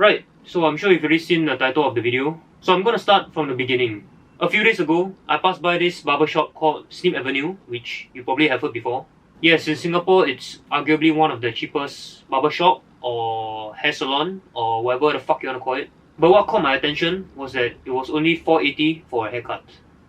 Right, so I'm sure you've already seen the title of the video. So I'm gonna start from the beginning. A few days ago, I passed by this barber shop called Snip Avenue, which you probably have heard before. Yes, in Singapore, it's arguably one of the cheapest barber shop or hair salon or whatever the fuck you wanna call it. But what caught my attention was that it was only $4.80 for a haircut.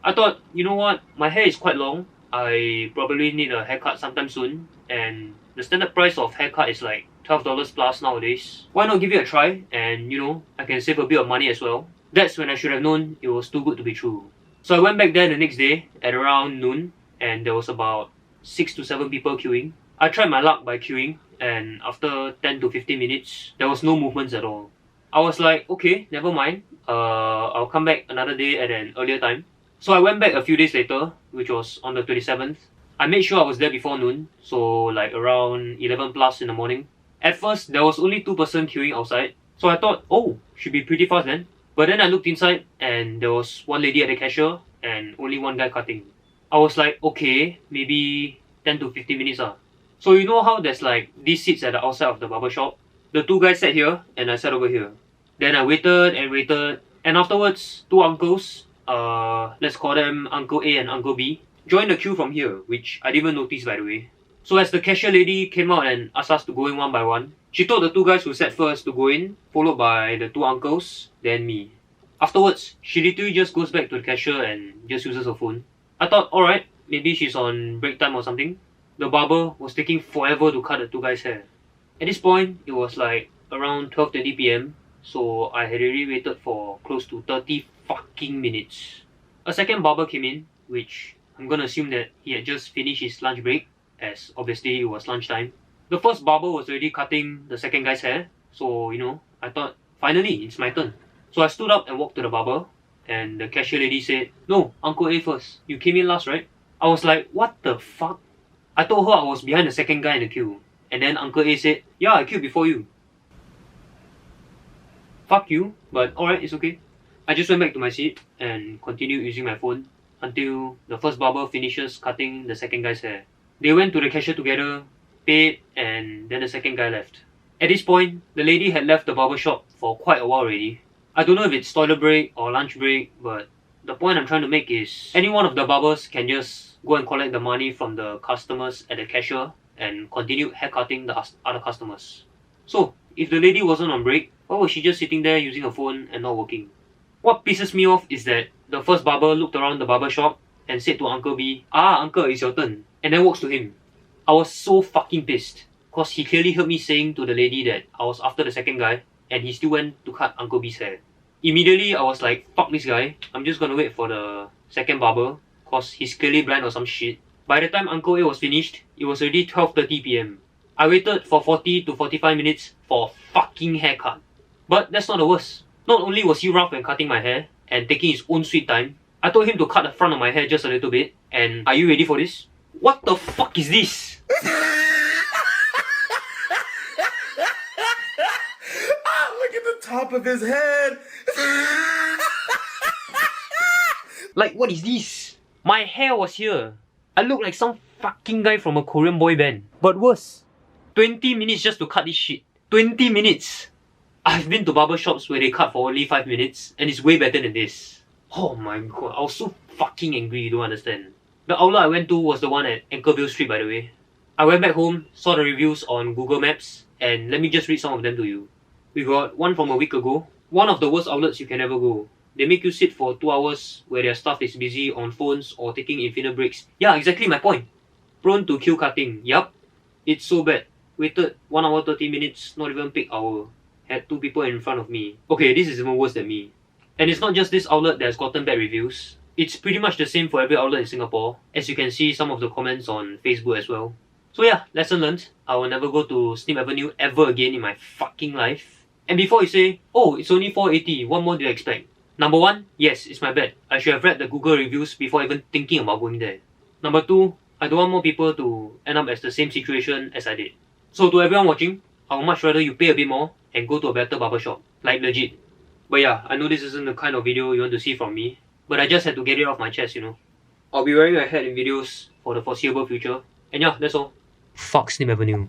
I thought, you know what, my hair is quite long. I probably need a haircut sometime soon, and the standard price of haircut is like $12 plus nowadays. Why not give it a try, and you know, I can save a bit of money as well. That's when I should have known it was too good to be true. So I went back there the next day at around noon, and there was about 6 to 7 people queuing. I tried my luck by queuing, and after 10 to 15 minutes, there was no movements at all. I was like, okay, never mind. I'll come back another day at an earlier time. So I went back a few days later, which was on the 27th. I made sure I was there before noon, so like around 11 plus in the morning. At first, there was only 2 person queuing outside, so I thought, oh, should be pretty fast then. But then I looked inside, and there was one lady at the cashier, and only one guy cutting. I was like, okay, maybe 10 to 15 minutes ah. So you know how there's like these seats at the outside of the barber shop? The 2 guys sat here, and I sat over here. Then I waited, and afterwards, 2 uncles, let's call them Uncle A and Uncle B, joined the queue from here, which I didn't even notice by the way. So as the cashier lady came out and asked us to go in one by one, she told the 2 guys who sat first to go in, followed by the 2 uncles, then me. Afterwards, she literally just goes back to the cashier and just uses her phone. I thought, alright, maybe she's on break time or something. The barber was taking forever to cut the 2 guys' hair. At this point, it was like around 12:30 PM, so I had already waited for close to 30 fucking minutes. A second barber came in, which I'm gonna assume that he had just finished his lunch break, as obviously it was lunchtime. The first barber was already cutting the second guy's hair, so you know, I thought, finally, it's my turn. So I stood up and walked to the barber, and the cashier lady said, no, Uncle A first, you came in last, right? I was like, what the fuck? I told her I was behind the second guy in the queue, and then Uncle A said, yeah, I queued before you. Fuck you, but alright, it's okay. I just went back to my seat and continued using my phone until the first barber finishes cutting the second guy's hair. They went to the cashier together, paid, and then the second guy left. At this point, the lady had left the barber shop for quite a while already. I don't know if it's toilet break or lunch break, but the point I'm trying to make is any one of the barbers can just go and collect the money from the customers at the cashier and continue haircutting the other customers. So, if the lady wasn't on break, why was she just sitting there using her phone and not working? What pisses me off is that the first barber looked around the barber shop and said to Uncle B, ah, uncle, it's your turn, and then walks to him. I was so fucking pissed, cause he clearly heard me saying to the lady that I was after the second guy, and he still went to cut Uncle B's hair. Immediately, I was like, fuck this guy, I'm just gonna wait for the second barber, cause he's clearly blind or some shit. By the time Uncle A was finished, it was already 12:30 PM. I waited for 40 to 45 minutes for a fucking haircut. But that's not the worst. Not only was he rough when cutting my hair and taking his own sweet time, I told him to cut the front of my hair just a little bit, and are you ready for this? What the fuck is this? Look at the top of his head. Like, what is this? My hair was here. I look like some fucking guy from a Korean boy band. But worse, 20 minutes just to cut this shit. 20 minutes! I've been to barber shops where they cut for only 5 minutes, and it's way better than this. Oh my god, I was so fucking angry, you don't understand. The outlet I went to was the one at Anchorvale Street, by the way. I went back home, saw the reviews on Google Maps, and let me just read some of them to you. We got one from a week ago. One of the worst outlets you can ever go. They make you sit for 2 hours where their staff is busy on phones or taking infinite breaks. Yeah, exactly my point. Prone to queue cutting. Yup. It's so bad. Waited 1 hour 30 minutes, not even peak hour. Had 2 people in front of me. Okay, this is even worse than me. And it's not just this outlet that has gotten bad reviews. It's pretty much the same for every outlet in Singapore, as you can see some of the comments on Facebook as well. So yeah, lesson learned. I will never go to Snip Avenue ever again in my fucking life. And before you say, oh, it's only $4.80, what more do you expect? Number 1, yes, it's my bad. I should have read the Google reviews before even thinking about going there. Number 2, I don't want more people to end up as the same situation as I did. So to everyone watching, I would much rather you pay a bit more and go to a better barbershop. Like legit. But yeah, I know this isn't the kind of video you want to see from me, but I just had to get it off my chest, you know. I'll be wearing a hat in videos for the foreseeable future. And yeah, that's all. Fuck Snip Avenue.